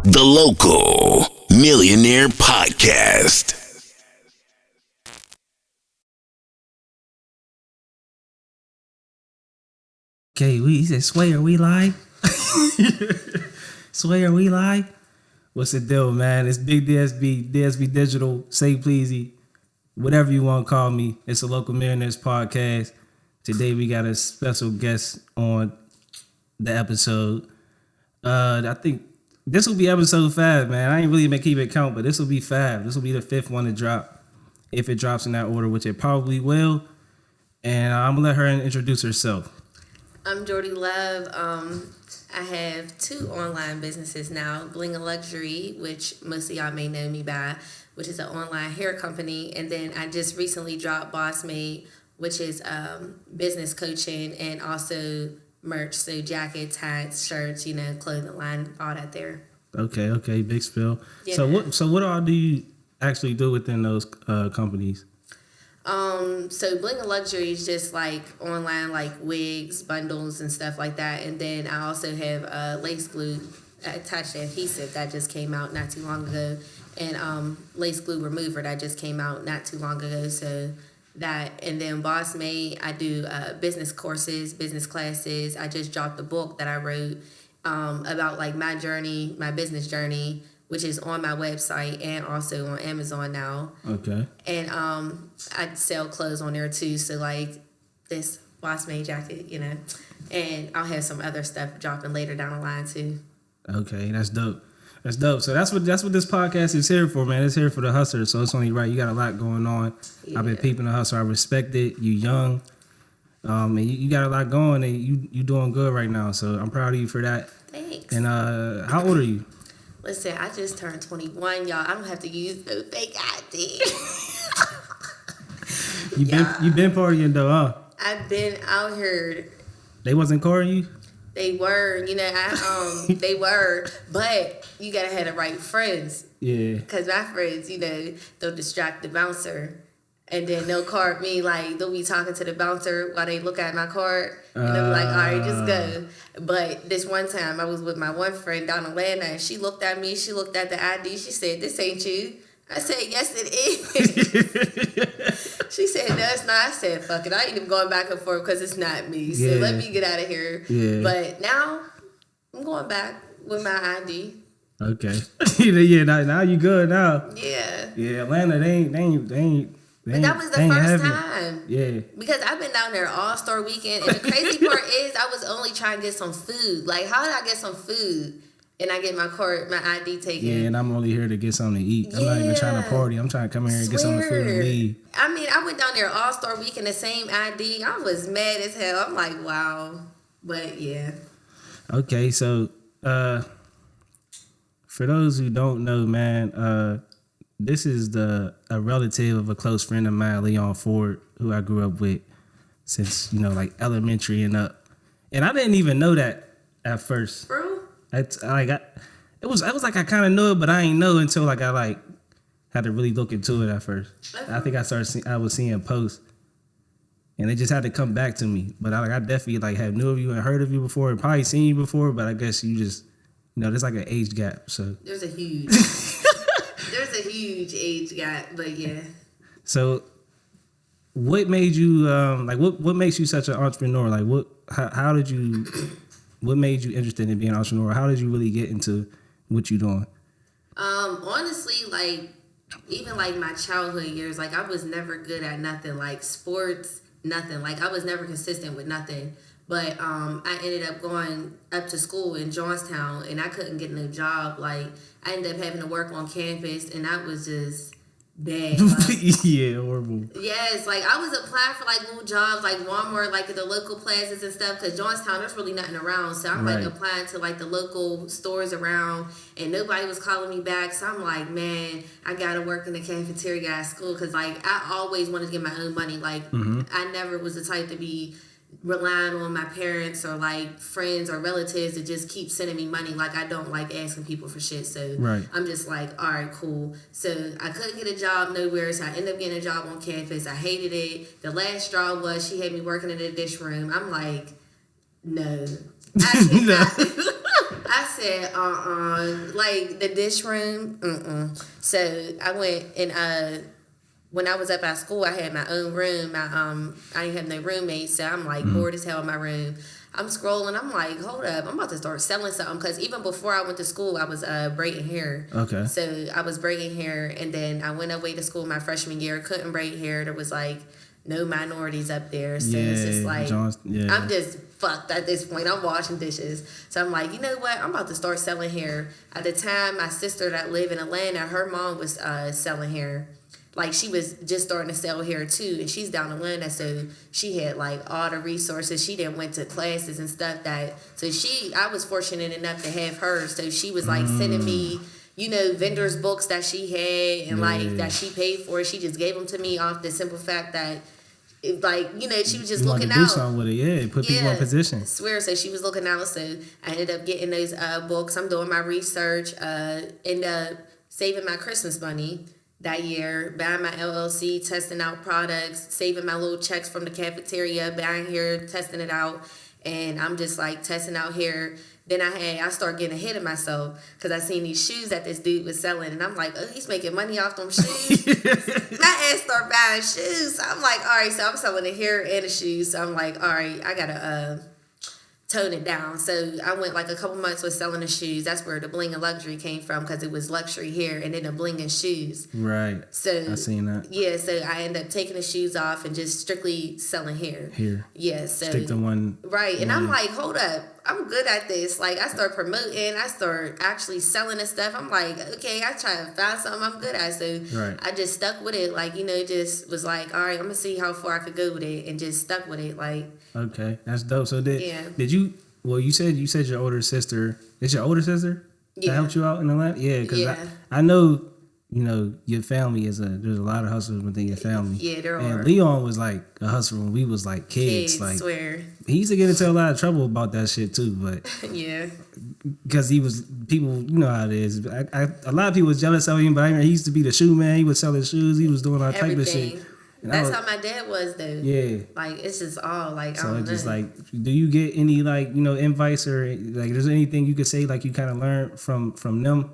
The Local Millionaire Podcast. Okay, he said, Sway, are we live? Sway, are we live? What's the deal, man? It's Big DSB Digital, Say Pleasy, whatever you want to call me. It's a Local Millionaires Podcast. Today we got a special guest on the episode. I think this will be episode 5, man. I ain't really been keeping count, but this will be 5. This will be the 5th one to drop. If it drops in that order, which it probably will. And I'm going to let her introduce herself. I'm Jordie Love. I have 2 online businesses now. Bling a Luxury, which most of y'all may know me by, which is an online hair company. And then I just recently dropped Boss Made, which is business coaching and also merch. So jackets, hats, shirts, clothing line, all that there. Okay, big spill. Yeah. So what all do you actually do within those companies? So Bling a Luxury is just like online, like wigs, bundles, and stuff like that. And then I also have lace glue attached adhesive that just came out not too long ago, and lace glue remover that just came out not too long ago. So that, and then Boss Made, I do business courses, business classes. I just dropped a book that I wrote about like my journey, my business journey, which is on my website and also on Amazon now. Okay. And I sell clothes on there too. So like this Boss Made jacket, and I'll have some other stuff dropping later down the line too. Okay, that's dope. So that's what this podcast is here for, man. It's here for the hustler. So it's only right. You got a lot going on. Yeah. I've been peeping the hustle. I respect it. You young. And you got a lot going, and you doing good right now. So I'm proud of you for that. Thanks. And how old are you? Listen, I just turned 21, y'all. I don't have to use no fake ID. You been partying though, huh? I've been out here. They wasn't calling you? They were, they were, but you gotta have the right friends. Yeah. Cause my friends, they'll distract the bouncer, and then they'll card me, like they'll be talking to the bouncer while they look at my card, and they'll be like, all right, just go. But this one time, I was with my one friend down in Atlanta, and she looked at me, she looked at the ID, she said, "This ain't you." I said, "Yes, it is." She said, "No, it's not." I said, "Fuck it, I ain't even going back and forth because it's not me. So let me get out of here." Yeah. But now I'm going back with my ID. Okay. Yeah. Now you good now. Yeah. Yeah. Atlanta, they ain't. But that was the first time. Yeah. Because I've been down there All-Star Weekend. And the crazy part is I was only trying to get some food. Like, how did I get some food and I get my ID taken? Yeah, and I'm only here to get something to eat. I'm not even trying to party. I'm trying to come here and get some food and leave. I mean, I went down there All-Star Weekend, the same ID. I was mad as hell. I'm like, wow. But, yeah. Okay, so for those who don't know, man, this is a relative of a close friend of mine, Leon Ford, who I grew up with since, like elementary and up. And I didn't even know that at first. Bro? It was like I kind of knew it, but I ain't know until like I had to really look into it at first. I think I was seeing posts, and they just had to come back to me. But I definitely have knew of you and heard of you before, and probably seen you before. But I guess you just there's like an age gap. So there's a huge age gap, but yeah. So what made you what makes you such an entrepreneur? Like how did you? What made you interested in being an entrepreneur? How did you really get into what you're doing? Honestly, even my childhood years, I was never good at nothing, like sports, nothing. I was never consistent with nothing. But I ended up going up to school in Johnstown, and I couldn't get no job. I ended up having to work on campus, and that was just bad. Yeah, horrible. Yes, I was applying for little jobs like Walmart, at the local plazas and stuff, because Johnstown, there's really nothing around. So I'm applying to the local stores around, and nobody was calling me back. So I'm like, man, I gotta work in the cafeteria at school, because I always wanted to get my own money. I never was the type to be relying on my parents or friends or relatives to just keep sending me money. I don't like asking people for shit. So I'm just all right, cool. So I couldn't get a job nowhere. So I ended up getting a job on campus. I hated it. The last straw was she had me working in the dish room. I'm like, no. I said, like the dish room, So I went and when I was up at school, I had my own room. I didn't have no roommate, so I'm like bored as hell in my room. I'm scrolling. I'm like, hold up, I'm about to start selling something, because even before I went to school, I was braiding hair. Okay. So I was braiding hair, and then I went away to school my freshman year. Couldn't braid hair. There was like no minorities up there, so it's just like I'm just fucked at this point. I'm washing dishes, so I'm like, you know what? I'm about to start selling hair. At the time, my sister that lived in Atlanta, her mom was selling hair. Like, she was just starting to sell hair too, and she's down in Atlanta, so she had like all the resources. She didn't went to classes and stuff I was fortunate enough to have her, so she was like sending me, vendors books that she had and like that she paid for. She just gave them to me off the simple fact that, she was just looking out. Do something with it, put people in position. I swear, so she was looking out. So I ended up getting those books. I'm doing my research, end up saving my Christmas money that year, buying my LLC, testing out products, saving my little checks from the cafeteria, buying hair, testing it out, and I'm just like testing out hair. Then I started getting ahead of myself because I seen these shoes that this dude was selling, and I'm like, oh, he's making money off them shoes. My ass start buying shoes. So I'm like, all right, so I'm selling the hair and the shoes. So I'm like, all right, I gotta tone it down. So I went like a couple months with selling the shoes. That's where the bling and luxury came from, because it was luxury hair and then the bling and shoes. Right. So I seen that. Yeah. So I ended up taking the shoes off and just strictly selling hair. Here. Yeah. So stick to one. Right. And I'm like, hold up, I'm good at this. Like, I start promoting, I start actually selling the stuff. I'm like, okay, I try to find something I'm good at. So I just stuck with it. Like, just was like, all right, I'm gonna see how far I could go with it, and just stuck with it. Like, okay, that's dope. So did you? Well, you said your older sister. It's your older sister that helped you out in Atlanta. Yeah, because I know your family there's a lot of hustlers within your family. Yeah, there are. And Leon was like a hustler when we was like kids. Like, swear. He used to get into a lot of trouble about that shit too, but yeah, because people, you know how it is. A lot of people was jealous of him, but I remember he used to be the shoe man. He was selling shoes. He was doing all type of shit. And that's how my dad was, though. Yeah. Like, it's just all, like, so I don't it's just know. like, do you get any, like, advice or, like, is there anything you could say, like, you kind of learned from them?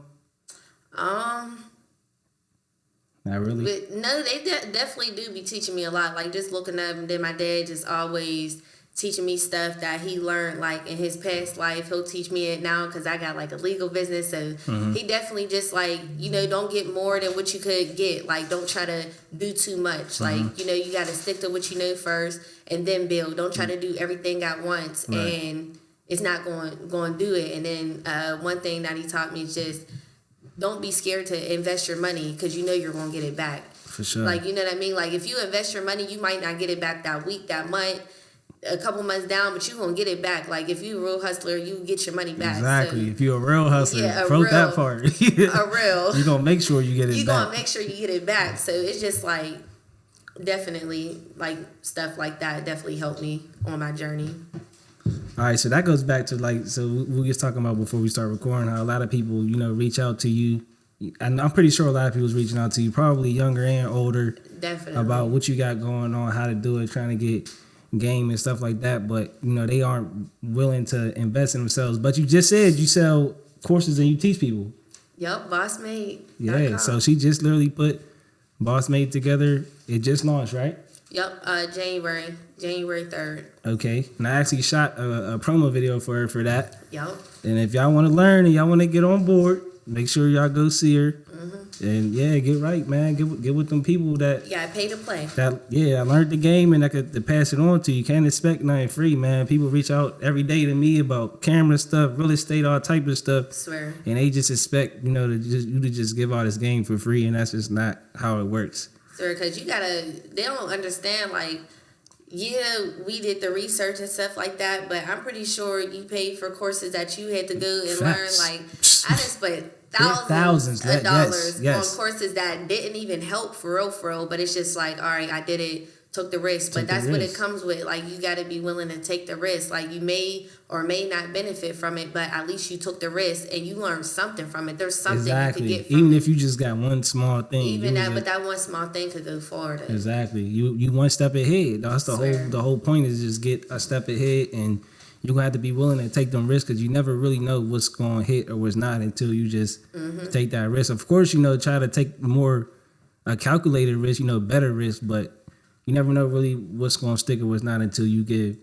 Not really? But no, they definitely do be teaching me a lot. Like, just looking up, and then my dad just always teaching me stuff that he learned, like, in his past life. He'll teach me it now because I got, like, a legal business. So he definitely just, like, don't get more than what you could get. Like, don't try to do too much. Like, you got to stick to what you know first and then build. Don't try to do everything at once. Right. And it's not going to do it. And then one thing that he taught me is just don't be scared to invest your money, because you're going to get it back. For sure. Like, you know what I mean? Like, if you invest your money, you might not get it back that week, that month, a couple months down, but you're going to get it back. Like, if you're a real hustler, you get your money back. Exactly. So, if you're a real hustler, that part. You're going to make sure you get it back. You're going to make sure you get it back. So it's just like, definitely, like, stuff like that definitely helped me on my journey. All right, so that goes back to, like, so we was talking about before we start recording how a lot of people, reach out to you. And I'm pretty sure a lot of people's reaching out to you, probably younger and older. Definitely. About what you got going on, how to do it, trying to get game and stuff like that. But, they aren't willing to invest in themselves. But you just said you sell courses and you teach people. Yep, BossMade. Yeah, so she just literally put BossMade together. It just launched, right? Yep, January 3rd. Okay, and I actually shot a promo video for her for that. Yep. And if y'all want to learn and y'all want to get on board, make sure y'all go see her. And get right, man. Get with them people that. Yeah, pay to play. I learned the game and I could to pass it on to you. Can't expect nothing free, man. People reach out every day to me about camera stuff, real estate, all type of stuff. Swear. And they just expect you to just give all this game for free, and that's just not how it works. Sure, because they don't understand, like, yeah, we did the research and stuff like that, but I'm pretty sure you paid for courses that you had to go and learn. Like, I just spent thousands of dollars on courses that didn't even help for real, but it's just like, all right, I did it, took the risk, but that's what it comes with. Like, you got to be willing to take the risk. Like, you may or may not benefit from it, but at least you took the risk and you learned something from it. There's something you could get from even it. if you just got one small thing. But that one small thing could go forward. Exactly. You one step ahead. That's the whole point is just get a step ahead and you're gonna have to be willing to take them risks because you never really know what's gonna hit or what's not until you just take that risk. Of course, try to take more calculated risk, better risk, but you never know really what's gonna stick or what's not until you give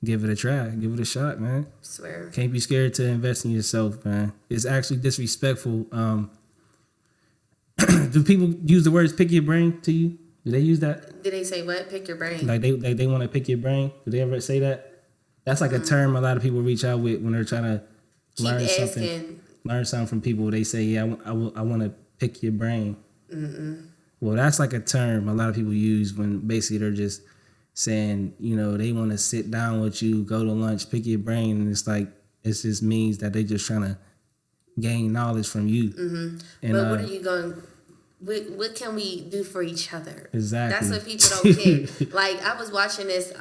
it a try, give it a shot, man. Swear. Can't be scared to invest in yourself, man. It's actually disrespectful. Do people use the words "pick your brain" to you? Do they use that? Did they say what? Pick your brain. Like they want to pick your brain. Do they ever say that? That's like a term a lot of people reach out with when they're trying to learn something from people. They say, "Yeah, I want to pick your brain." Well, that's like a term a lot of people use when basically they're just saying, they want to sit down with you, go to lunch, pick your brain, and it's like it just means that they just trying to gain knowledge from you. And, but what are you going? What can we do for each other? Exactly. That's what people don't get. Like I was watching this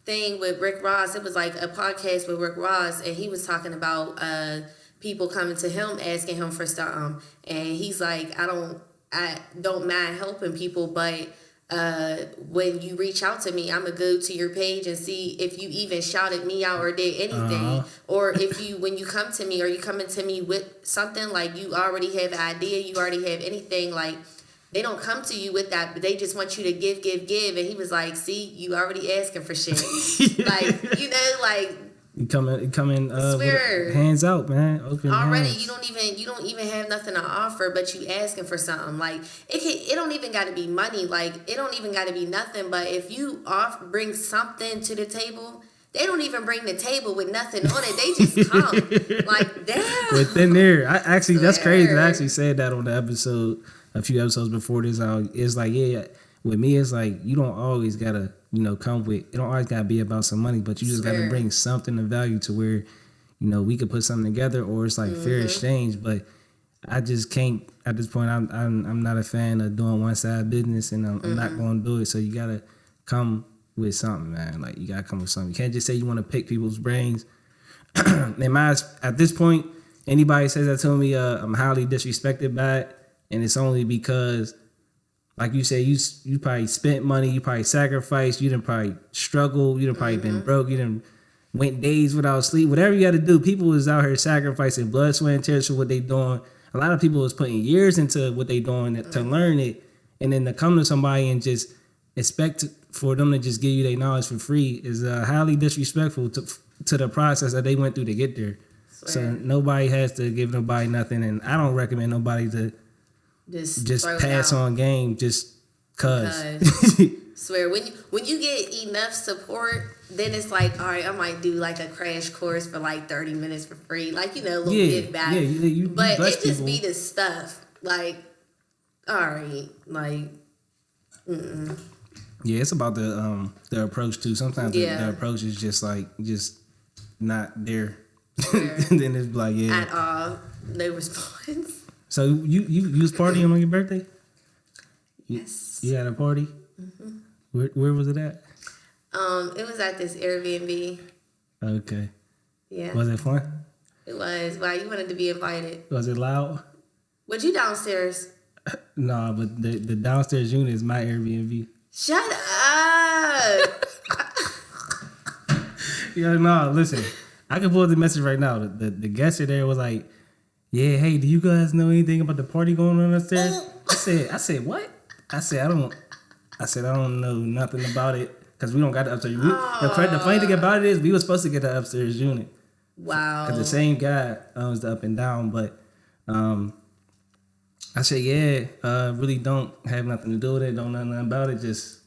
thing with Rick Ross. It was like a podcast with Rick Ross, and he was talking about people coming to him asking him for something, and he's like, I don't mind helping people, but when you reach out to me, I'm gonna go to your page and see if you even shouted me out or did anything, or if when you come to me, or you coming to me with something like you already have an idea, you already have anything, like they don't come to you with that, but they just want you to give. And he was like, see, you already asking for shit. Like, like you come in with hands out, man. Open already hands. you don't even have nothing to offer, but you asking for something. Like it don't even got to be money, like it don't even got to be nothing, but if you bring something to the table, they don't even bring the table with nothing on it. They just come. Like, damn. Within there, that's crazy. I actually said that on the episode a few episodes before this. It's like, with me, it's like you don't always gotta, come with. It don't always gotta be about some money, but you just gotta bring something of value to where, we could put something together, or it's like fair exchange. But I just can't at this point. I'm not a fan of doing one side business, and I'm not going to do it. So you gotta come with something, man. Like you gotta come with something. You can't just say you want to pick people's brains. At this point, anybody says that to me, I'm highly disrespected by it. And it's only because, like you said, you probably spent money, you probably sacrificed, you done probably struggled, you done probably been broke, you done went days without sleep. Whatever you got to do, people is out here sacrificing blood, sweat, and tears for what they doing. A lot of people is putting years into what they doing to learn it, and then to come to somebody and just expect for them to just give you their knowledge for free is highly disrespectful to the process that they went through to get there. So nobody has to give nobody nothing, and I don't recommend nobody to just pass on game just cause. Swear, when you get enough support, then it's like, all right, I might do like a crash course for like 30 minutes for free, like a little give back. Yeah, but it just be the stuff like, all right, like, yeah, it's about the approach too. Sometimes the approach is just not there. Then it's like at all, no response. So you was partying on your birthday? Yes. You had a party? Mm-hmm. Where was it at? It was at this Airbnb. Okay. Yeah. Was it fun? It was. Wow, you wanted to be invited. Was it loud? Was you downstairs? No, but the downstairs unit is my Airbnb. Shut up. No, listen. I can pull up the message right now. The guest there was like, yeah, hey, do you guys know anything about the party going on upstairs? I said, what? I said, I don't know nothing about it because we don't got the upstairs. The funny thing about it is we were supposed to get the upstairs unit. Wow. Because the same guy owns the up and down, but I said, really don't have nothing to do with it. Don't know nothing about it. Just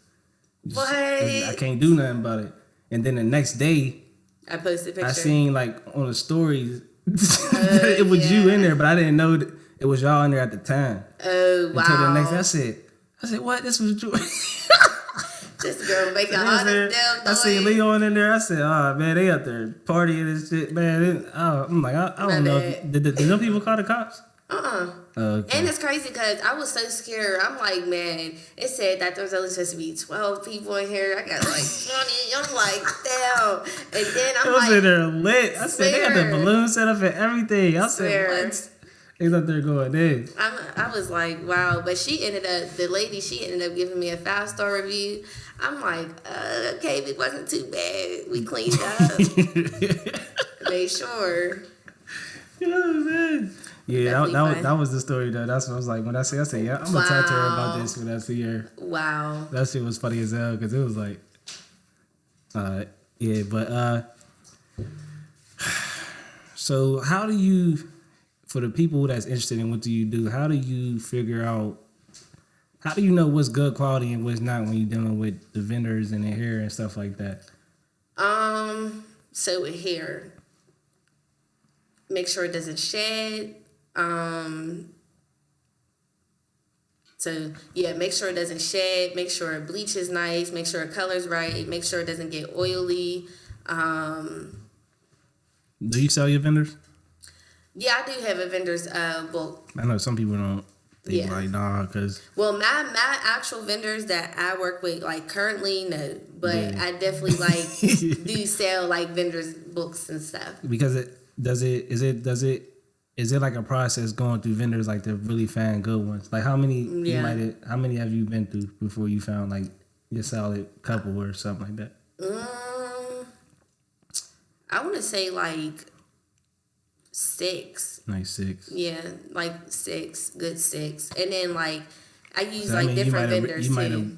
what? I can't do nothing about it. And then the next day, I posted a picture. I seen like on the stories. It was you in there, but I didn't know that it was y'all in there at the time. Oh, wow. Until the next day, I said, what? This was you. This girl making all this damn noise. I seen Leon in there. I said, oh, man, they up there partying and shit, man. I'm like, I don't know. Did them people call the cops? Okay. And it's crazy because I was so scared. I'm like, man, it said that there's only supposed to be 12 people in here. I got like 20. I'm like, damn. And then I'm like, in there lit. I said, they got the balloon set up and everything. I said, what? He's up there going, "Hey." I was like, wow. But the lady, she ended up giving me a 5-star review. I'm like, okay, it wasn't too bad. We cleaned up. Made sure. Oh, man. Yeah, that was the story, though. That's what I was like. When I said, yeah, I'm going to talk to her about this when I see her. Wow. That shit was funny as hell because it was like, yeah, but, so how do you, for the people that's interested in what do you do, how do you know what's good quality and what's not when you're dealing with the vendors and the hair and stuff like that? So with hair, make sure it doesn't shed. So yeah, make sure it doesn't shed, make sure it bleaches nice, make sure it color's right, make sure it doesn't get oily. Do you sell your vendors? Yeah, I do have a vendor's book. I know some people don't. They like, nah, because... Well, my actual vendors that I work with, like, currently, no. But I definitely, like, do sell, like, vendors' books and stuff. Because is it like a process going through vendors, like, to really find good ones? Like, how many have you been through before you found, like, your solid couple or something like that? I want to say, like... 6. Like 6. Yeah, like 6, good 6. And then like I use different vendors you might have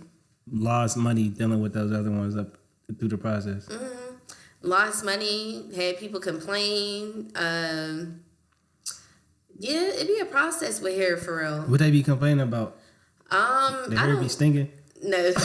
lost money dealing with those other ones up through the process. Mm-hmm. Lost money, had people complain. Yeah, it'd be a process with hair for real. What they be complaining about? The hair be stinking? No. It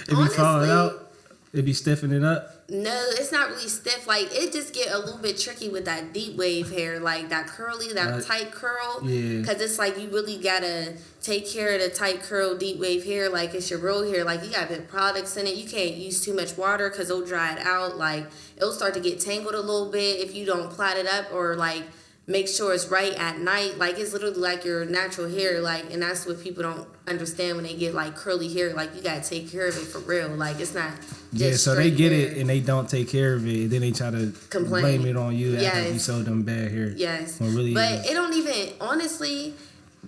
be falling out? It be stiffening up? No, it's not really stiff. Like, it just get a little bit tricky with that deep wave hair, like that curly, tight curl. Yeah. Because it's like you really got to take care of the tight curl, deep wave hair like it's your real hair. Like, you got to put products in it. You can't use too much water because it'll dry it out. Like, it'll start to get tangled a little bit if you don't plait it up or, like, make sure it's right at night. Like, it's literally like your natural hair. Like, and that's what people don't understand when they get, like, curly hair. Like, you got to take care of it for real. Like, it's not... Yeah, so they get it and they don't take care of it, and then they try to blame it on you after you sold them bad hair. Yes, really but it don't even, honestly,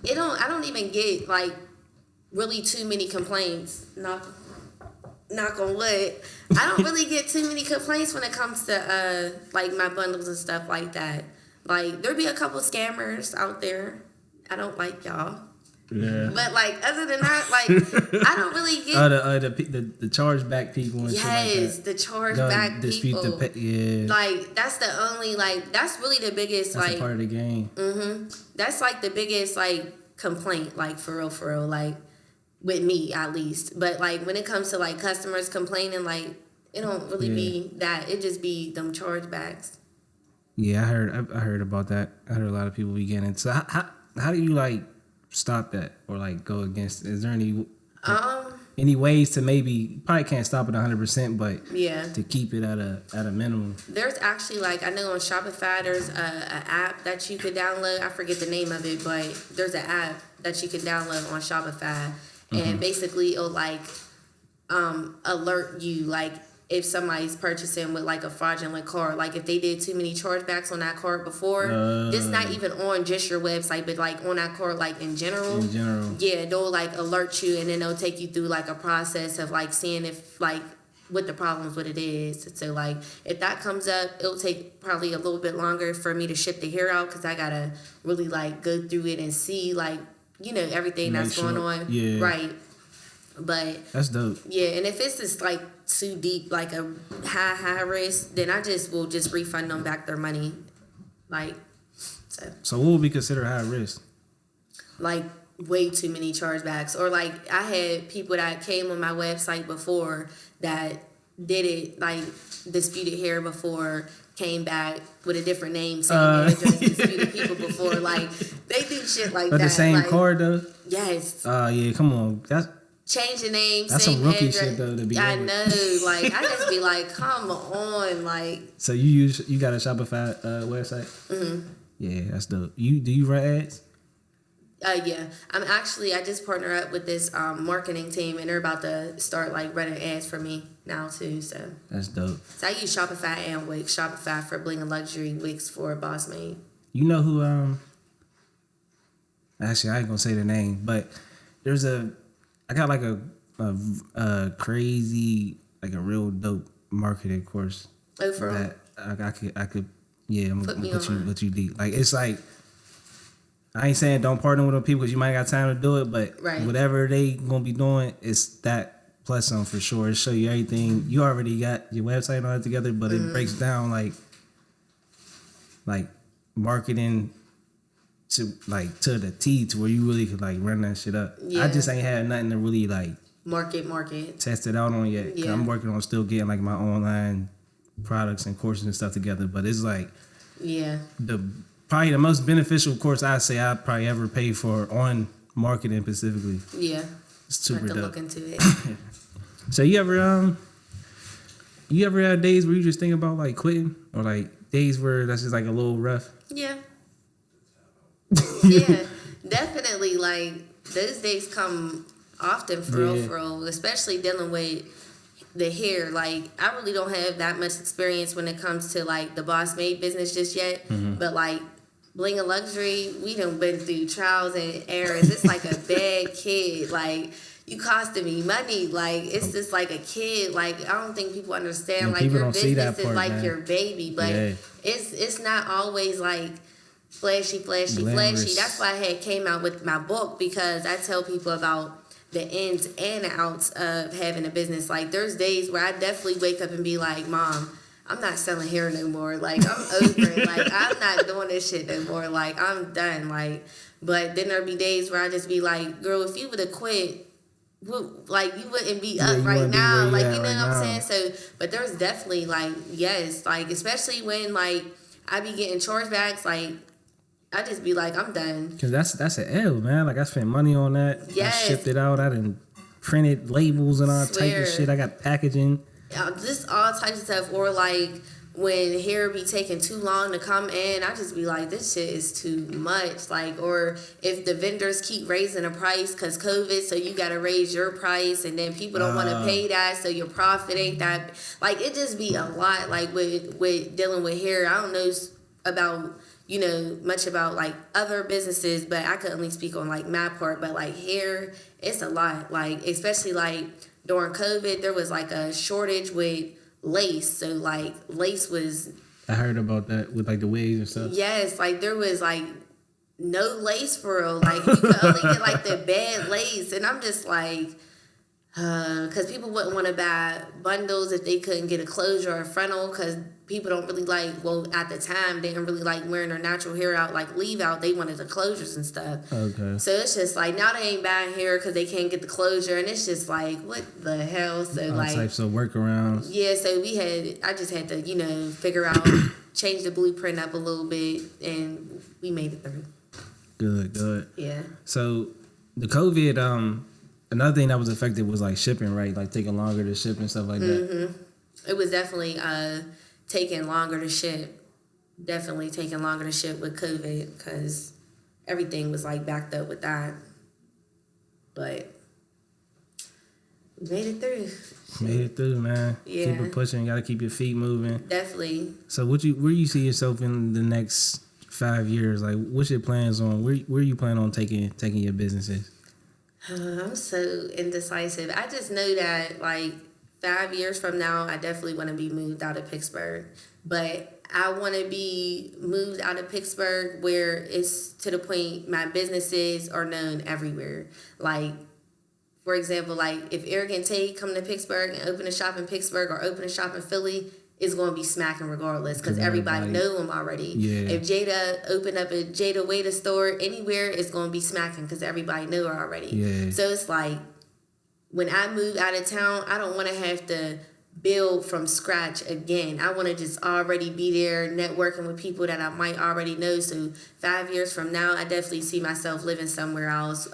I don't even get like really too many complaints. Knock on wood. I don't really get too many complaints when it comes to like my bundles and stuff like that. Like there be a couple scammers out there. I don't like y'all. Yeah. But like other than that, like I don't really get the chargeback people and shit like that. The chargeback people. Yeah. Like that's the only that's really the biggest that's a part of the game. Mm-hmm. That's like the biggest like complaint, like for real, like with me at least. But like when it comes to like customers complaining, like it don't really be that. It just be them chargebacks. Yeah, I heard about that. I heard a lot of people be getting it. So how do you like stop that or like go against? Is there any ways to maybe probably can't stop it 100%, but to keep it at a minimum? There's actually like I know on Shopify there's an app that you could download. I forget the name of it, but there's an app that you can download on Shopify, and basically it'll like alert you like if somebody's purchasing with like a fraudulent card, like if they did too many chargebacks on that card before, just not even on just your website, but like on that card, like in general. Yeah, they'll like alert you, and then they'll take you through like a process of like seeing if like what the problems, what it is. So like if that comes up, it'll take probably a little bit longer for me to ship the hair out because I gotta really like go through it and see like everything that's going on. Yeah. Right. But that's dope. Yeah, and if it's just like too deep, like a high risk, then I will just refund them back their money. Like so what would be considered high risk? Like way too many chargebacks. Or like I had people that came on my website before that did it like disputed hair before, came back with a different name, same address, disputed people before. Like they do shit like that. But the same like, card though? Yes. Yeah, come on. Change the name, that's same some rookie address. shit though to be. I know, like I just be like, come on, like. So you got a Shopify website? Mm-hmm. Yeah, that's dope. Do you run ads? Yeah, I just partner up with this marketing team, and they're about to start like running ads for me now too. So that's dope. So I use Shopify and Wix. Shopify for bling and luxury, Wix for Boss Made. You know who? Actually, I ain't gonna say the name, but I got like a crazy, like a real dope marketing course. Oh, for real? That I could, yeah, I'm gonna put you deep. Like it's like. I ain't saying don't partner with them people because you might got time to do it, but whatever they gonna be doing, it's that plus some for sure. It show you everything. You already got your website and all that together, but it breaks down like marketing to the T to where you really could like run that shit up. Yeah. I just ain't had nothing to really like market test it out on yet. Yeah. I'm working on still getting like my online products and courses and stuff together, but it's like probably the most beneficial course I say I probably ever paid for on marketing specifically. Yeah. It's super dope. Look into it. So you ever had days where you just think about like quitting, or like days where that's just like a little rough? Yeah. Yeah, definitely. Like those days come often for real, especially dealing with the hair. Like I really don't have that much experience when it comes to like the Boss Made business just yet, but like Bling and Luxury, we done been through trials and errors. It's like a bad kid. Like, you costing me money. Like, it's just like a kid. Like, I don't think people understand. Like, your business is like your baby. But it's not always like flashy. That's why I had came out with my book, because I tell people about the ins and outs of having a business. Like, there's days where I definitely wake up and be like, Mom, I'm not selling hair no more. Like, I'm over it. Like, I'm not doing this shit no more. Like, I'm done. Like, but then there'll be days where I just be like, girl, if you would have quit, like, you wouldn't be up right now. Like, you know what I'm saying? So, but there's definitely, like, yes, like, especially when, like, I be getting chargebacks, like, I just be like, I'm done. Because that's an L, man. Like, I spent money on that. Yes. I shipped it out. I done printed labels and all type of shit. I got packaging. Just all types of stuff. Or like when hair be taking too long to come in, I just be like, this shit is too much. Like, or if the vendors keep raising the price because COVID, so you got to raise your price, and then people don't want to pay that, so your profit ain't that. Like, it just be a lot. Like with dealing with hair, I don't know about, you know, much about like other businesses, but I could only speak on like my part. But like hair, it's a lot. Like, especially like during COVID, there was like a shortage with lace. So like lace was, I heard about that with like the wigs and stuff. Yes, like there was like no lace for real. Like you could only get like the bad lace, and I'm just like, because people wouldn't want to buy bundles if they couldn't get a closure or a frontal, because people don't really like, well, at the time, they didn't really like wearing their natural hair out, like leave out. They wanted the closures and stuff. Okay. So it's just like, now they ain't buying hair because they can't get the closure, and it's just like, what the hell? So all like types of workarounds. Yeah, so I just had to, you know, figure out, change the blueprint up a little bit, and we made it through. Good. Yeah. So the COVID, another thing that was affected was like shipping, right? Like taking longer to ship and stuff like that. It was definitely taking longer to ship. Definitely taking longer to ship with COVID, because everything was like backed up with that. But we made it through. Made it through, man. Yeah. Keep it pushing. You got to keep your feet moving. Definitely. So where you see yourself in the next 5 years? Like, what's your plans on? Where you plan on taking your businesses? I'm so indecisive. I just know that like 5 years from now, I definitely want to be moved out of Pittsburgh. But I want to be moved out of Pittsburgh where it's to the point my businesses are known everywhere. Like, for example, like if Eric and Tay come to Pittsburgh and open a shop in Pittsburgh or open a shop in Philly, it's going to be smacking regardless, because everybody know them already. Yeah. If Jada open up a Jada Waiter store anywhere, it's going to be smacking because everybody know her already. Yeah. So it's like, when I move out of town, I don't want to have to build from scratch again. I want to just already be there networking with people that I might already know. So 5 years from now, I definitely see myself living somewhere else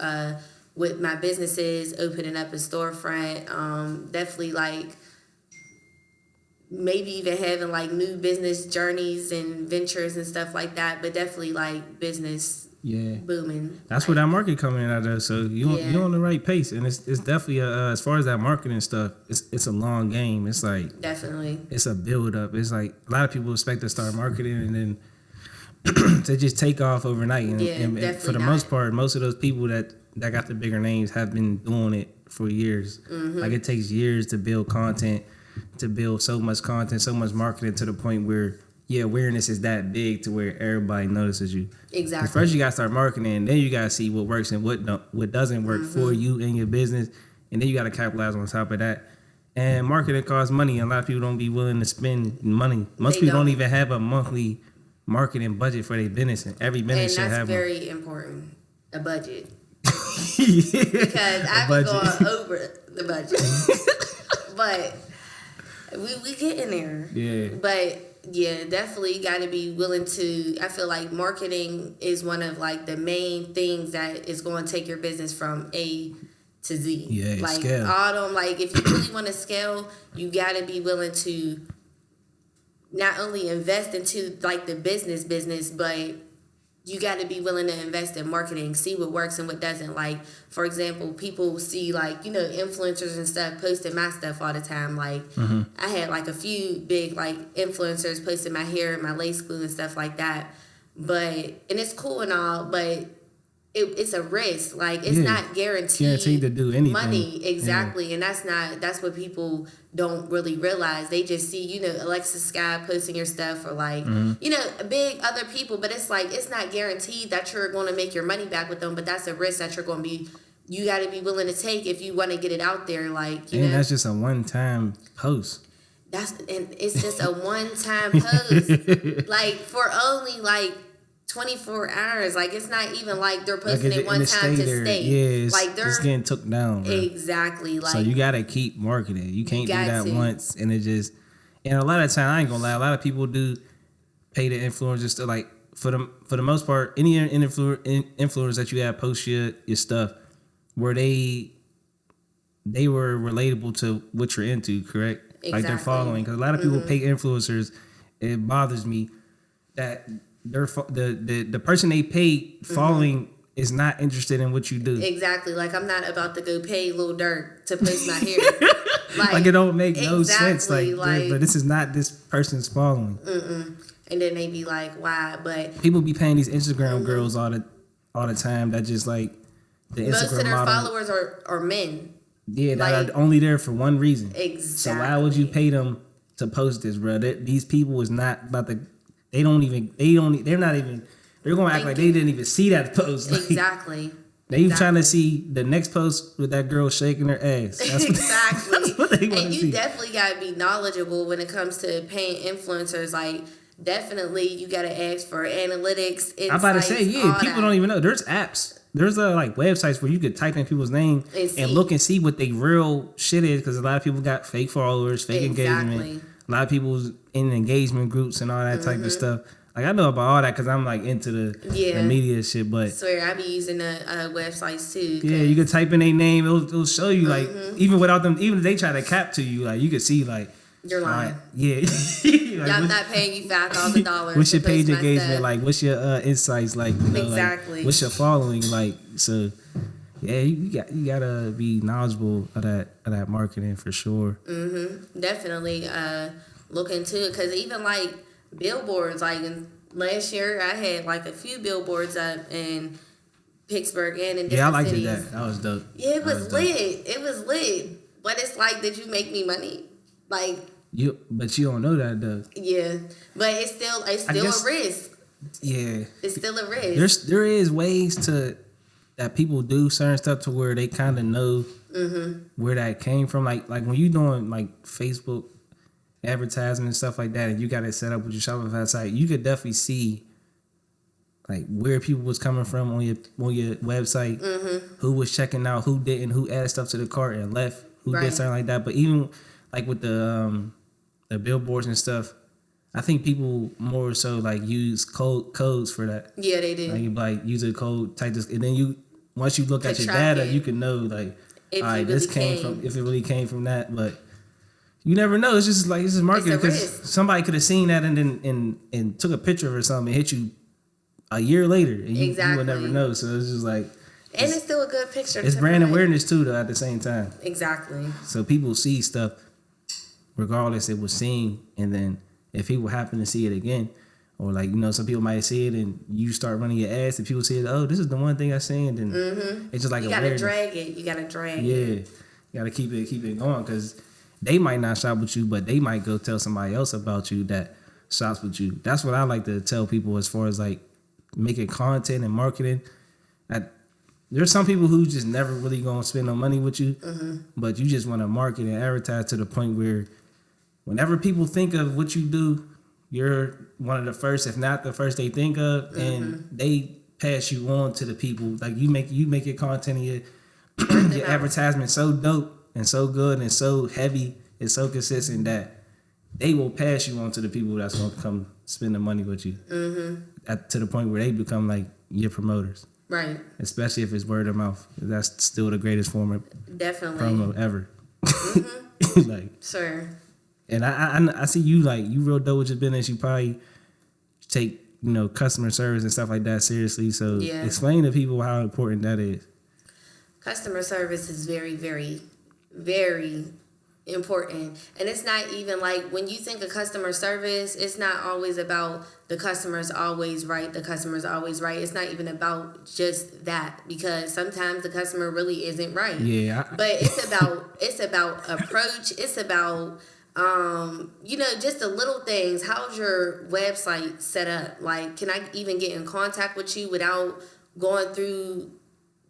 with my businesses, opening up a storefront, definitely like maybe even having like new business journeys and ventures and stuff like that, but definitely like business booming. That's where that market coming in out of. So you're on the right pace, and it's definitely as far as that marketing stuff, it's a long game. It's like definitely it's a build up. It's like a lot of people expect to start marketing and then to just take off overnight. And for the most part, most of those people that got the bigger names have been doing it for years. Mm-hmm. Like it takes years to build content, to build so much content, so much marketing to the point where awareness is that big to where everybody notices you. Exactly. First you gotta start marketing, and then you gotta see what works and what doesn't work for you and your business, and then you gotta capitalize on top of that. And marketing costs money. A lot of people don't be willing to spend money. Most people don't even have a monthly marketing budget for their business, and every business should have one. And that's very important. A budget. Because I've been going over the budget. But we get in there. Yeah. But yeah, definitely got to be willing to. I feel like marketing is one of like the main things that is going to take your business from A to Z. Yeah, like scale. If you really want to scale, you got to be willing to not only invest into like the business, but you got to be willing to invest in marketing, see what works and what doesn't. Like, for example, people see like, influencers and stuff posting my stuff all the time. Like, I had like a few big like influencers posting my hair and my lace glue and stuff like that. And it's cool and all, but it's a risk. Like, it's not guaranteed to do anything. Money. Exactly. Yeah. And that's what people don't really realize. They just see, Alexis Sky posting your stuff or like, big other people, but it's like, it's not guaranteed that you're going to make your money back with them, but that's a risk that you got to be willing to take if you want to get it out there. Like, and that's just a one-time post. And it's just a one-time post. Like, for only like 24 hours. Like, it's not even like they're posting it one time to stay. Yeah, like it's getting took down. Bro. Exactly. Like, so you gotta keep marketing. You can't do that once and it just. And a lot of time, I ain't gonna lie. A lot of people do pay the influencers to like for the most part. Any influencers that you have post your stuff where they were relatable to what you're into, correct? Exactly. Like they're following, because a lot of people pay influencers. It bothers me that. The person they pay following is not interested in what you do. Exactly. Like, I'm not about to go pay Lil Durk to post my hair. Like it don't make no sense. Like but this is not this person's following. And then they be like, why? But people be paying these Instagram girls all the time that just like the Instagram most of their model. followers are men. Yeah, that are only there for one reason. Exactly. So why would you pay them to post this, bro? These people is not about to. They're not even, they're going to act like they didn't even see that post. Like, exactly. They trying to see the next post with that girl shaking her ass. That's exactly. That's what they want to see. And you definitely got to be knowledgeable when it comes to paying influencers. Like, definitely you got to ask for analytics, insights. I'm about to say, people don't even know. There's apps. There's like websites where you could type in people's name and look and see what they real shit is, because a lot of people got fake followers, fake engagement. A lot of people's in engagement groups and all that type of stuff. Like, I know about all that because I'm like into the media shit. But I swear, I be using the websites too. Yeah, you can type in their name. It'll show you like even without them. Even if they try to cap to you, like you can see like you're lying. Yeah, like, I'm not paying you $5,000. What's your page engagement like? What's your insights like? Exactly. Like, what's your following like? So. Yeah, you gotta be knowledgeable of that marketing for sure. Definitely look into it, because even like billboards, like last year I had like a few billboards up in Pittsburgh and in different cities. I liked that. That was dope. Yeah, it was lit. It was lit. But it's like, did you make me money? Like but you don't know that though. Yeah, but it's still a risk. Yeah, it's still a risk. There is ways that people do certain stuff to where they kind of know where that came from. Like when you doing like Facebook advertising and stuff like that, and you got it set up with your Shopify site, you could definitely see like where people was coming from on your website, who was checking out, who didn't, who added stuff to the cart and left, who did something like that. But even like with the billboards and stuff, I think people more so like use codes for that. Yeah, they do. Like you like use a code, type this, and then once you look at your data, you can know like, all right, this came from, if it really came from that. But you never know. It's just marketing, because somebody could have seen that and then and took a picture of it or something and hit you a year later, and you will never Exactly. know. So it's just like, And it's still a good picture. it's to brand provide. awareness too, though. At the same time, Exactly. so people see stuff regardless it was seen, and then if people happen to see it again, or like, you know, some people might see it and you start running your ass, and people see it, oh, this is the one thing I seen, and it's just like You gotta awareness. drag it. You gotta drag it. Yeah, you gotta keep it going, because they might not shop with you, but they might go tell somebody else about you that shops with you. That's what I like to tell people as far as like making content and marketing. There's some people who just never really gonna spend no money with you, but you just want to market and advertise to the point where whenever people think of what you do, you're one of the first, if not the first they think of, and they pass you on to the people. Like you make your content and your advertisement so dope and so good and so heavy and so consistent that they will pass you on to the people that's gonna come spend the money with you. To the point where they become like your promoters. Right. Especially if it's word of mouth. That's still the greatest form of Definitely. promo ever. Like, Sure. and I see you like, you real dope with your business. You probably take, you know, customer service and stuff like that seriously. So Yeah. explain to people how important that is. Customer service is very, very, very important. And it's not even like when you think of customer service, it's not always about the customer's always right. The customer's always right. It's not even about just that, because sometimes the customer really isn't right. Yeah. But it's about approach. It's about you know, just the little things. How's your website set up? Like, can I even get in contact with you without going through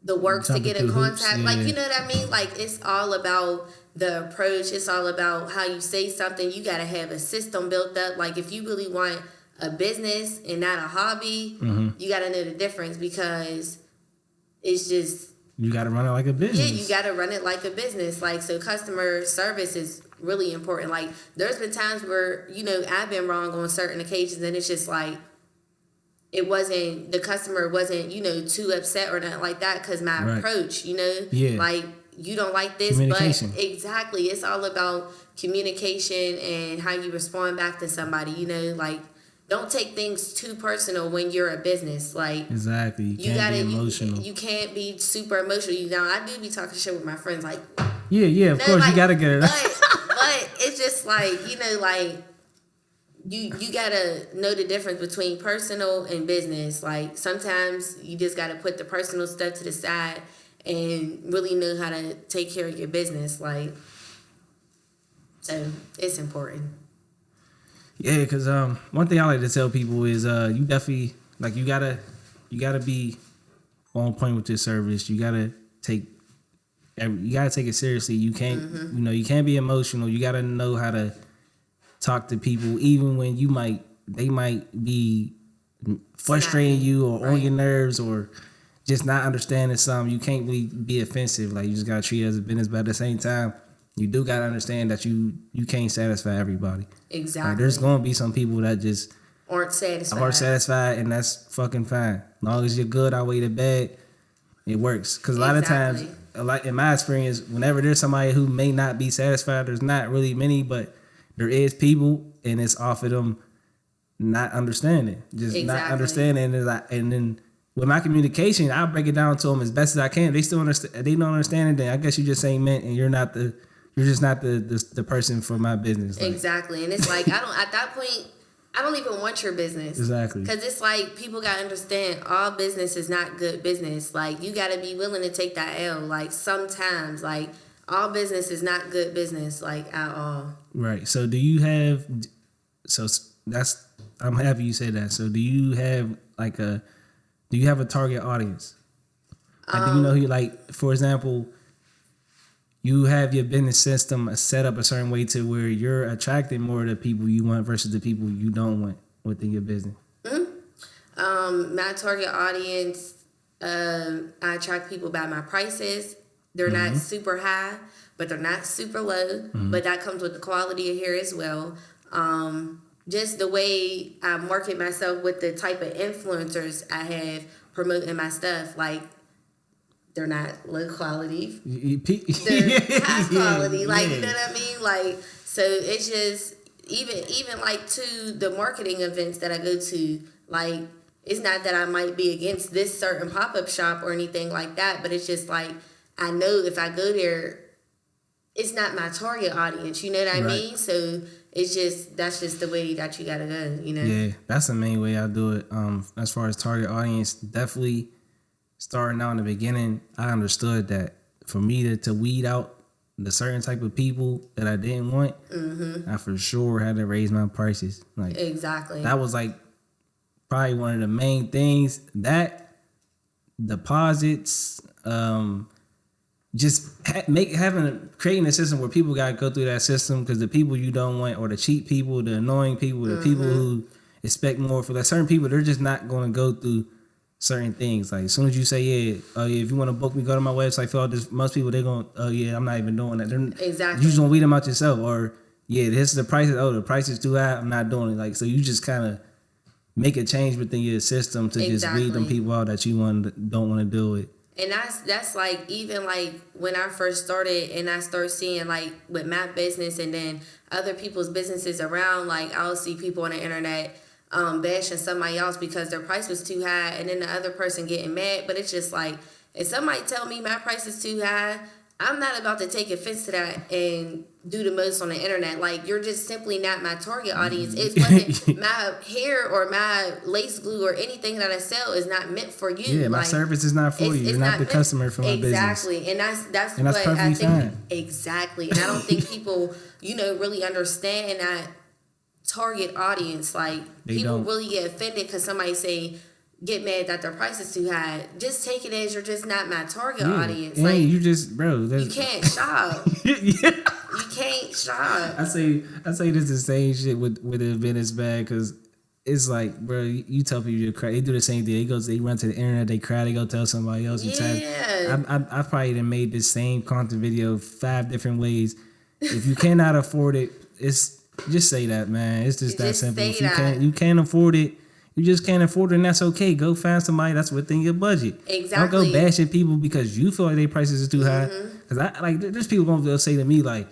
the works to get in contact? Yeah. Like, you know what I mean? Like, it's all about the approach. It's all about how you say something. You got to have a system built up. Like, if you really want a business and not a hobby, you got to know the difference, because it's just, You got to run it like a business. yeah, you got to run it like a business. Like, so customer service is really important. Like, there's been times where, you know, I've been wrong on certain occasions, and it's just like, the customer wasn't, you know, too upset or nothing like that, because my approach, you know, like, you don't like this, but exactly, it's all about communication and how you respond back to somebody, you know, like, don't take things too personal when you're a business. Like, exactly, you can't be emotional. You can't be super emotional. You know, I do be talking shit with my friends, like, yeah, of course, like, you gotta get it out. But it's just like, you know, like, you gotta know the difference between personal and business. Like, sometimes you just gotta put the personal stuff to the side and really know how to take care of your business. Like, so it's important. Yeah, because one thing I like to tell people is you definitely, like, you gotta be on point with your service. You gotta take it seriously. You can't you know, you can't be emotional. You gotta know how to talk to people, even when they might be frustrating you or on your nerves or just not understanding something. You can't really be offensive. Like, you just gotta treat it as a business, but at the same time, you do gotta understand that you can't satisfy everybody. Exactly. Like, there's gonna be some people that just aren't satisfied, and that's fucking fine. As long as you're good, I weigh the bag, it works. Because a lot of times, like in my experience, whenever there's somebody who may not be satisfied, there's not really many, but there is people, and it's off of them not understanding, not understanding. And then with my communication, I'll break it down to them as best as I can. They still understand. They don't understand it. Then I guess you just ain't meant, and you're just not the person for my business. Like, exactly. And it's like, at that point, I don't even want your business. Exactly. Because it's like, people got to understand, all business is not good business. Like, you got to be willing to take that L. Like, sometimes, like, all business is not good business, like, at all. Right. So I'm happy you said that. So do you have a target audience? Like, do you know who, like, for example, you have your business system set up a certain way to where you're attracting more of the people you want versus the people you don't want within your business? My target audience, I attract people by my prices. They're not super high, but they're not super low. But that comes with the quality of hair as well. Just the way I market myself with the type of influencers I have promoting my stuff, like, they're not low quality. They're high quality. Like, you know what I mean? Like, so it's just, even like, to the marketing events that I go to, like, it's not that I might be against this certain pop-up shop or anything like that, but it's just like, I know if I go there, it's not my target audience, you know what I mean? So that's just the way that you gotta go, you know? Yeah, that's the main way I do it. As far as target audience, definitely starting out in the beginning, I understood that for me to weed out the certain type of people that I didn't want, I for sure had to raise my prices. Like, exactly. That was like probably one of the main things. That deposits, just creating a system where people gotta go through that system, because the people you don't want, or the cheap people, the annoying people, the people who expect more for that certain people, they're just not going to go through certain things. Like as soon as you say, if you want to book me, go to my website, fill out this. Most people, they're going, I'm not even doing that. Exactly. You just gonna weed them out yourself, or this is the price. The price is too high. I'm not doing it. Like, so you just kind of make a change within your system to just weed them people out that you don't want to deal with. And that's like, even like when I first started and I started seeing like with my business and then other people's businesses around, like I'll see people on the internet bashing somebody else because their price was too high, and then the other person getting mad. But it's just like, if somebody tell me my price is too high, I'm not about to take offense to that and do the most on the internet. Like, you're just simply not my target audience. It wasn't my hair or my lace glue or anything that I sell is not meant for you. Yeah, my service is not for you. You're not the customer for my business. Exactly. And that's what I think. Fine. Exactly. And I don't think people, really understand that target audience. Like, people really get offended because somebody get mad that their price is too high. Just take it as you're just not my target audience. And like, you just, bro, you can't shop. You can't shop. I say this the same shit with the business bag, because it's like, bro, you tell people you're crazy. They do the same thing. They run to the internet, they cry, they go tell somebody else. I probably done made this same content video 5 different ways. If you cannot afford it, just say that, man. It's just that simple. If you can't afford it, you just can't afford it, and that's okay. Go find somebody that's within your budget. Exactly. Don't go bashing people because you feel like their prices are too high. Because there's people gonna say to me like,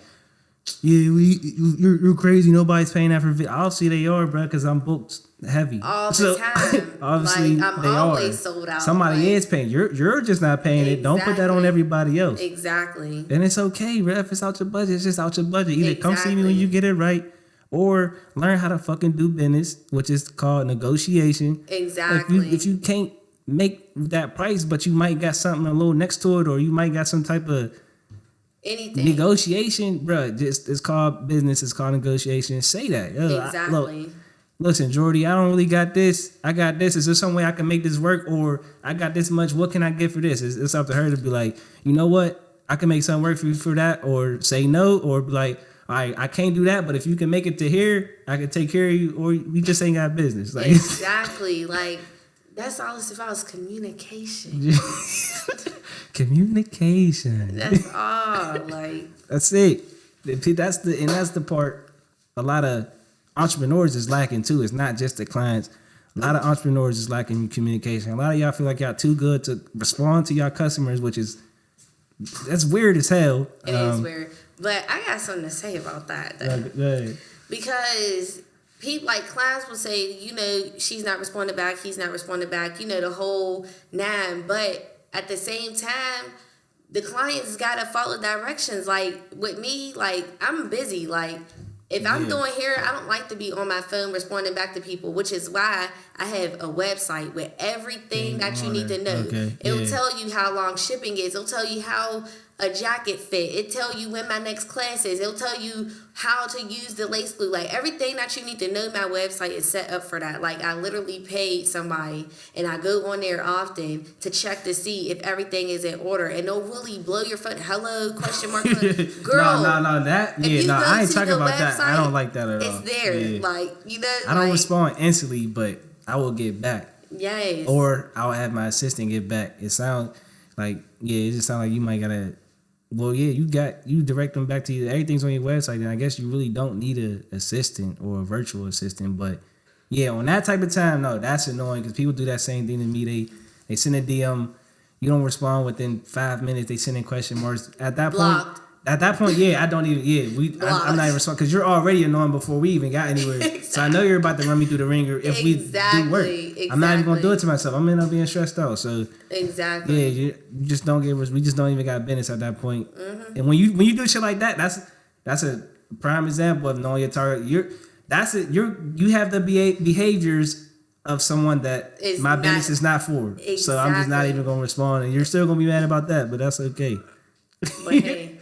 you're crazy. Nobody's paying that for video. Obviously they are, bro, because I'm booked heavy all the time. Obviously like, I'm always sold out. Somebody is paying. You're just not paying it. Don't put that on everybody else. Exactly. And it's okay, bro. If it's out your budget, it's just out your budget. Either come see me when you get it right, or learn how to fucking do business, which is called negotiation. Exactly. If you can't make that price, but you might got something a little next to it, or you might got some type of anything negotiation, bro. It's called business. It's called negotiation. Say that. Exactly. Listen, Jordie, I don't really got this. I got this. Is there some way I can make this work? Or I got this much. What can I get for this? It's up to her to be like, you know what? I can make something work for you for that, or say no, or be like, I can't do that, but if you can make it to here, I can take care of you, or we just ain't got business. Like, exactly. Like, that's all it's about is communication. Communication. That's all. Like, that's it. That's the part a lot of entrepreneurs is lacking too. It's not just the clients. A lot of entrepreneurs is lacking communication. A lot of y'all feel like y'all too good to respond to y'all customers, that's weird as hell. It is weird. But I got something to say about that, though. Because people, like, clients will say, she's not responding back, he's not responding back, the whole 9. But at the same time, the clients got to follow directions. Like, with me, like, I'm busy. Like, if I'm doing hair, I don't like to be on my phone responding back to people, which is why I have a website with everything that you need to know. Okay. It'll tell you how long shipping is. It'll tell you how a jacket fit. It'll tell you when my next class is. It'll tell you how to use the lace glue. Like, everything that you need to know, my website is set up for that. Like, I literally paid somebody, and I go on there often to check to see if everything is in order. And they'll really blow your phone. Hello, question mark. Girl. No, that. Yeah, no, I ain't talking about that. I don't like that at all. It's there. Yeah. Like, I don't respond instantly, but I will get back. Yes. Or I'll have my assistant get back. It sounds like, it just sounds like you might gotta. Well, yeah, you direct them back to you. Everything's on your website, and I guess you really don't need an assistant or a virtual assistant. But yeah, on that type of time, no, that's annoying because people do that same thing to me. They send a DM, you don't respond within 5 minutes. They send in question marks. At that point, At that point, I don't even. I'm not even responding because you're already annoying before we even got anywhere. Exactly. So I know you're about to run me through the ringer if we do work. Exactly. I'm not even gonna do it to myself. I'm gonna end up being stressed out. So exactly. You just don't get. We just don't even got business at that point. Mm-hmm. And when you do shit like that, that's a prime example of knowing your target. You have the behaviors of someone that my business is not for. Exactly. So I'm just not even gonna respond, and you're still gonna be mad about that. But that's okay. But hey.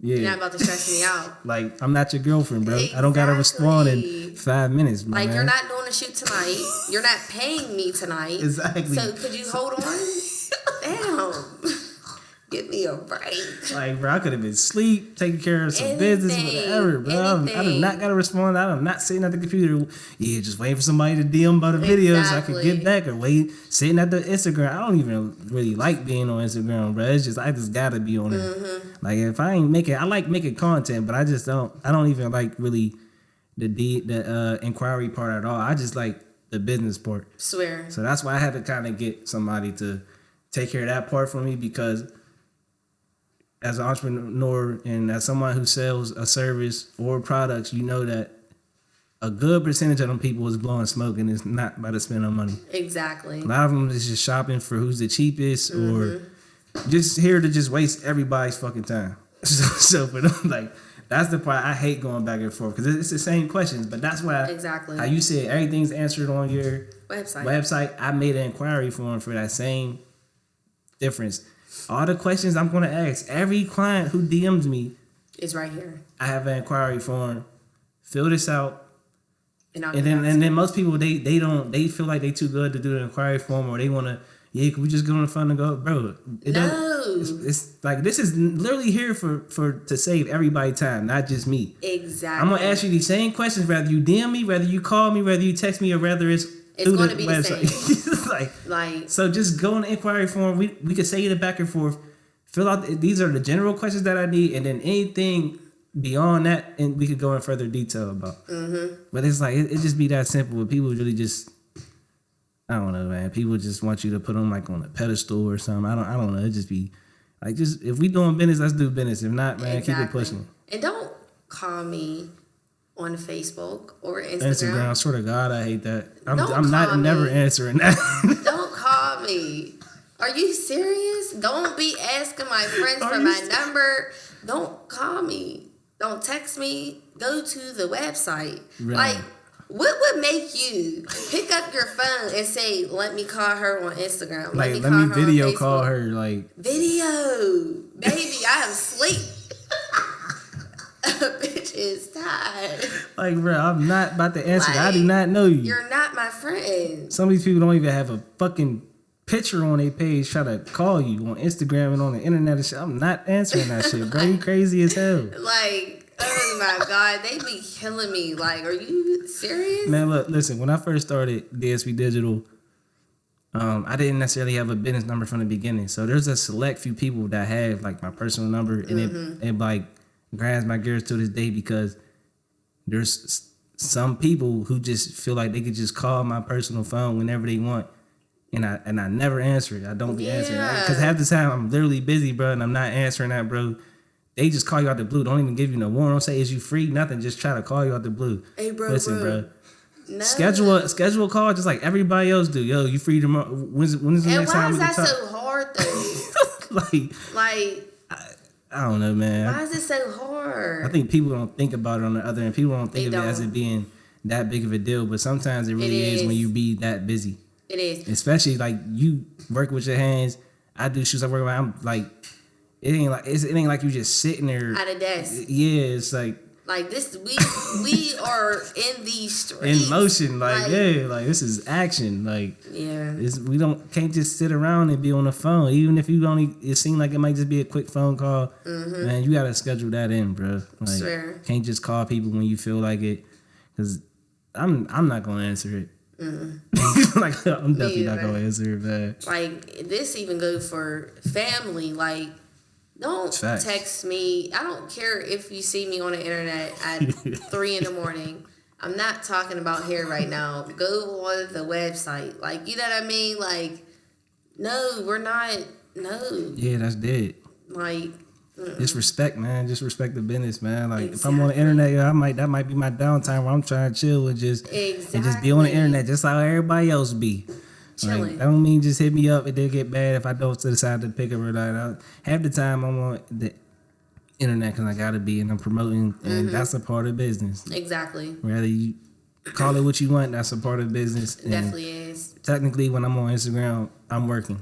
Yeah. You're not about to stress me out. Like, I'm not your girlfriend, bro. Exactly. I don't gotta respond in 5 minutes, man. Like, you're not doing a shoot tonight. You're not paying me tonight. Exactly. So could you hold on? Damn. Give me a break. Like, bro, I could have been asleep, taking care of some business, whatever, bro. I do not gotta respond. I'm not sitting at the computer. Just waiting for somebody to DM about the videos so I could get back, or sitting at the Instagram. I don't even really like being on Instagram, bro. It's just I just gotta be on it. Mm-hmm. Like, if I ain't making, I like making content, but I just don't. I don't even like really the inquiry part at all. I just like the business part. Swear. So that's why I had to kind of get somebody to take care of that part for me, because as an entrepreneur and as someone who sells a service or products, you know that a good percentage of them people is blowing smoke and is not about to spend no money. Exactly. A lot of them is just shopping for who's the cheapest, or just here to just waste everybody's fucking time. So for them, like, that's the part I hate going back and forth, because it's the same questions, but that's why how you said everything's answered on your website. I made an inquiry form for that same difference. All the questions I'm going to ask every client who DMs me is right here. I have an inquiry form. Fill this out, and then most people they feel like they too good to do the inquiry form, or they want to can we just go on the phone and go, bro? It's like, this is literally here for to save everybody time, not just me. Exactly. I'm gonna ask you these same questions, whether you DM me, whether you call me, whether you text me, or whether it's going to be website. The same. like so, just go on the inquiry form. We could say it back and forth. Fill out. These are the general questions that I need, and then anything beyond that, and we could go in further detail about. Mm-hmm. But it's like it just be that simple. But people really just, I don't know, man. People just want you to put them like on a pedestal or something. I don't know. It just be like, just if we doing business, let's do business. If not, man, keep it pushing. And don't call me on Facebook or Instagram. I swear to God, I hate that. I'm never answering that. Don't call me. Are you serious? Don't be asking my friends for my number. Don't call me. Don't text me. Go to the website. Right. Like, what would make you pick up your phone and say, let me call her on Instagram? Let me video call her. Like, video. Baby, I am asleep. Bitch is tired. Like, bro, I'm not about to answer. Like, I do not know you. You're not my friend. Some of these people don't even have a fucking picture on their page try to call you on Instagram and on the internet and shit. I'm not answering that shit, bro. You crazy as hell. Like, oh my God, they be killing me. Like, are you serious? Man, look, listen, when I first started DSB Digital, I didn't necessarily have a business number from the beginning. So there's a select few people that have like my personal number, and it like grinds my gears to this day, because there's some people who just feel like they could just call my personal phone whenever they want, and I never answer it. I don't be answering it, because half the time I'm literally busy, bro, and I'm not answering that, bro. They just call you out the blue. Don't even give you no warning. Don't say, is you free? Nothing. Just try to call you out the blue. Hey, bro. Listen, bro. No. Schedule a call just like everybody else do. Yo, you free tomorrow? When's the next time we can talk? Why is that so hard though? like I don't know, man. Why is it so hard? I think people don't think about it on the other end. People don't think of it as it being that big of a deal, but sometimes it really is when you be that busy. It is. Especially like you work with your hands. I do shoots I work with. I'm like, it ain't like you just sitting there at a desk. Yeah, it's like this. We are in these streets in motion. Like this is action. Like we can't just sit around and be on the phone. Even if you it seems like it might just be a quick phone call. Mm-hmm. Man, you gotta schedule that in, bro. Like, swear. Can't just call people when you feel like it, because I'm not gonna answer it. Like, I'm definitely not gonna answer it, man. Like, this even go for family. Like, don't text me. I don't care if you see me on the internet at 3 a.m. I'm not talking about here right now. Go on the website. Like, you know what I mean? Like, no, we're not. No. Yeah, that's dead. Like, Just respect, man. Just respect the business, man. Like if I'm Exactly. on the internet, that might be my downtime where I'm trying to chill and just be on the internet, just like everybody else be. Chilling. Like, I don't mean just hit me up and then get bad if I don't decide to pick up or not. Half the time I'm on the internet because I gotta be, and I'm promoting, and that's a part of business. Exactly. Whether you call it what you want, that's a part of business. It definitely is. Technically, when I'm on Instagram, I'm working.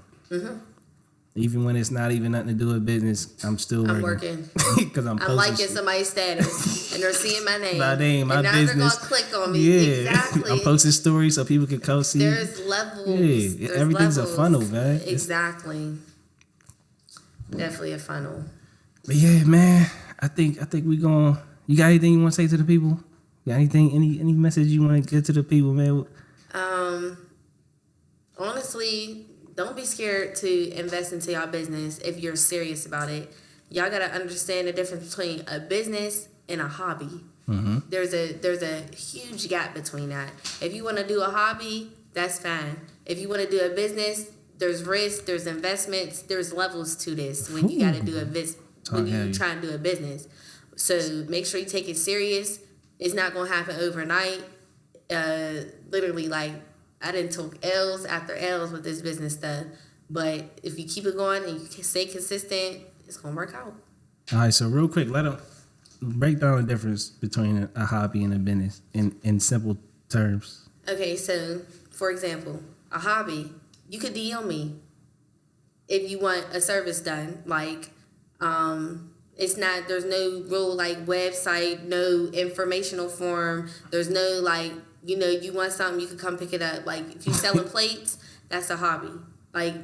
Even when it's not even nothing to do with business, I'm still working. I'm working. Because I'm liking somebody's status and they're seeing my name. My name, my and now business. they're gonna click on me. Yeah. Exactly. I'm posting stories so people can come see. There's levels. Yeah, There's everything's levels. a funnel, man. Exactly. Definitely a funnel. But yeah, man, I think we going. You got anything you want to say to the people? Got anything? Any message you want to get to the people, man? Honestly, don't be scared to invest into y'all business if you're serious about it. Y'all gotta understand the difference between a business and a hobby. There's a huge gap between that. If you want to do a hobby, that's fine. If you want to do a business, there's risk, there's investments, there's levels to this when you gotta do when you try to do a business. So make sure you take it serious. It's not gonna happen overnight. Literally, like, I didn't took L's after L's with this business stuff. But if you keep it going and you stay consistent, it's gonna work out. All right, so real quick, let them break down the difference between a hobby and a business in simple terms. Okay, so for example, a hobby, you could DM me if you want a service done. Like, it's not, there's no real like website, no informational form. There's no like, you know, you want something, you can come pick it up. Like if you selling plates, that's a hobby. Like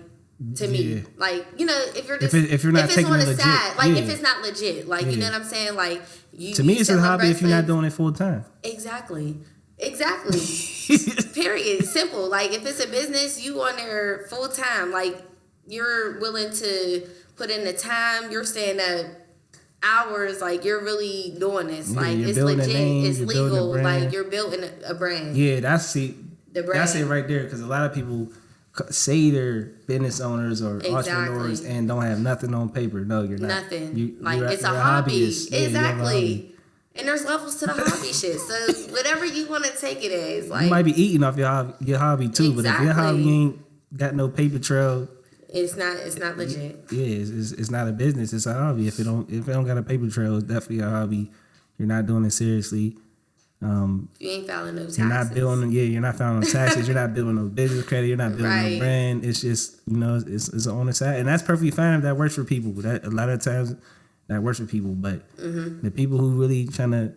to me, like, you know, if you're just if you're not if it's taking on it the legit, side, like if it's not legit, like you know what I'm saying, like you. To me, it's a hobby if you're not breakfast. doing it full time. Exactly. Period. Simple. Like if it's a business, you on there full time. Like you're willing to put in the time. You're staying up hours. Like you're really doing this. Yeah, like it's building a legit. name, It's you're building a legal. brand. Like you're building a brand. Yeah, The brand. that's it right there. Because a lot of people say they're business owners or entrepreneurs and don't have nothing on paper. No, you're not. Nothing. You're it's a you're hobby. hobbyist. Yeah, Exactly. And there's levels to the hobby shit. So whatever you want to take it as, like you might be eating off your hobby too, but if your hobby ain't got no paper trail, it's not legit. Yeah, it's not a business. It's a hobby. If it don't got a paper trail, it's definitely a hobby. You're not doing it seriously. You ain't filing no taxes. You're not building. Yeah, you're not filing no taxes. You're not building no business credit. You're not building no brand. It's just it's on the side, and that's perfectly fine if that works for people. That a lot of times that works for people, but the people who really trying to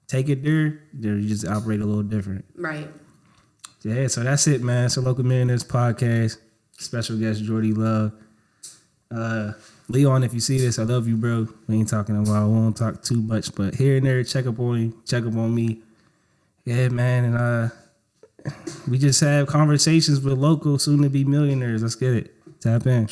take it there, they just operate a little different. Right. Yeah, so that's it, man. It's a Local Millionaires podcast. Special guest Jordie Love. Leon, if you see this, I love you, bro. We ain't talking a while. We won't talk too much, but here and there, check up on you, check up on me. Yeah, man, and we just have conversations with local soon to be millionaires. Let's get it. Tap in.